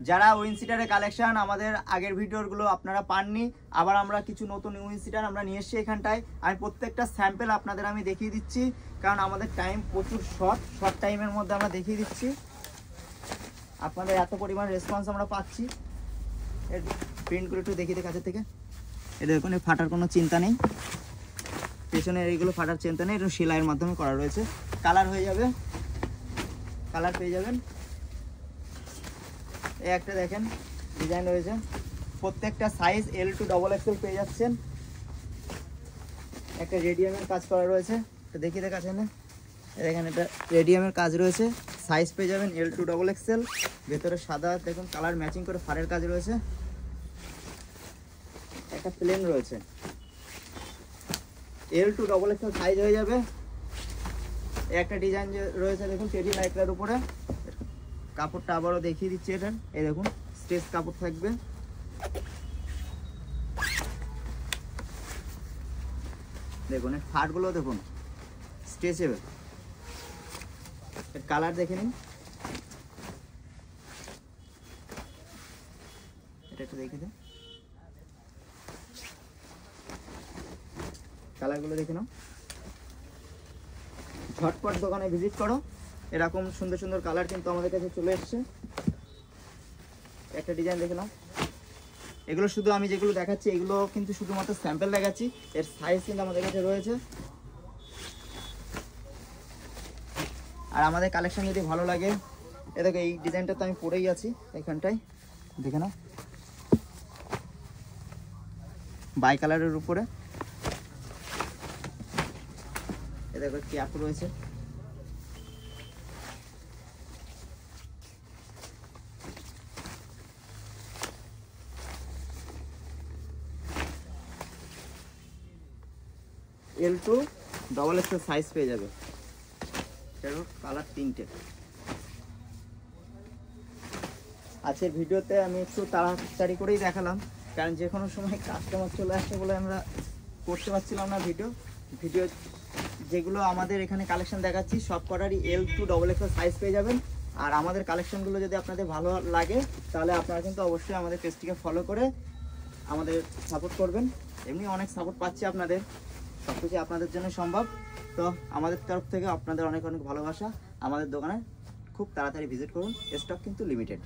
যারা win সিটারের collection আমাদের আগের ভিডিওগুলো আপনারা পাননি, আবার আমরা কিছু নতুন উইন সিটার আমরা নিয়ে এসেছি এখানটায়। আমি প্রত্যেকটা স্যাম্পেল আপনাদের আমি দেখিয়ে দিচ্ছি, কারণ আমাদের টাইম প্রচুর শর্ট টাইমের মধ্যে আমরা দেখিয়ে দিচ্ছি। আপনাদের এত পরিমাণ রেসপন্স আমরা পাচ্ছি। এর প্রিন্টগুলো একটু দেখিয়ে দিই কাছের থেকে। এটা দেখুন, ফাটার কোনো চিন্তা নেই, পেছনের এইগুলো ফাটার চিন্তা নেই, এটা সেলাইয়ের মাধ্যমে করা রয়েছে। কালার হয়ে যাবে, কালার পেয়ে যাবেন। এই একটা দেখেন ডিজাইন রয়েছে, প্রত্যেকটা সাইজ L to XXL পেয়ে যাচ্ছেন। একটা রেডিয়ামের কাজ করা রয়েছে, এটা দেখিয়ে দেখা আছে না, দেখেন এটা রেডিয়ামের কাজ রয়েছে। সাইজ পেয়ে যাবেন L to XXL। ভেতরে সাদা দেখুন কালার ম্যাচিং করে ফাড়ের কাজ রয়েছে। একটা প্লেন রয়েছে, L to XXL সাইজ হয়ে যাবে। একটা ডিজাইন রয়েছে দেখুন টেডি লাইটার উপরে, কাপড়টা আবারও দেখিয়ে দিচ্ছি। এটা এই দেখুন স্ট্রেচ কাপড় থাকবে। দেখুন এর ফাটগুলো দেখুন স্ট্রেচেবল। এর কালার দেখে নিন, এটা একটু দেখে দিন, কালারগুলো দেখে নাও। ঝটপট দোকানে ভিজিট করো, এরকম সুন্দর সুন্দর কালার কিন্তু আমাদের কাছে চলে এসছে। একটা ডিজাইন দেখে নাও। এগুলো শুধু আমি যেগুলো দেখাচ্ছি এগুলো কিন্তু শুধুমাত্র স্যাম্পল দেখাচ্ছি, এর সাইজ কিন্তু আমাদের কাছে রয়েছে। আর আমাদের কালেকশন যদি ভালো লাগে, এ দেখো এই ডিজাইনটা তো আমি পরেই আছি এখানটায়, দেখে নাও বাই কালারের উপরে। এ দেখো ক্যাপ রয়েছে, L to XXL সাইজ পেয়ে যাবে। এটারও কালার তিনটে। আজকের ভিডিওতে আমি একটু তাড়াতাড়ি করেই দেখালাম, কারণ যে কোনো সময় কাস্টমার চলে আসছে বলে আমরা করতে পারছিলাম না ভিডিও। যেগুলো আমাদের এখানে কালেকশন দেখাচ্ছি সব কটারই L to XXL সাইজ পেয়ে যাবেন। আর আমাদের কালেকশনগুলো যদি আপনাদের ভালো লাগে তাহলে আপনারা কিন্তু অবশ্যই আমাদের পেজটিকে ফলো করে আমাদের সাপোর্ট করবেন। এমনি অনেক সাপোর্ট পাচ্ছি আপনাদের, সব কিছু আপনাদের জন্য সম্ভব। তো আমাদের তরফ থেকে আপনাদের অনেক অনেক ভালোবাসা। আমাদের দোকানে খুব তাড়াতাড়ি ভিজিট করুন, স্টক কিন্তু লিমিটেড।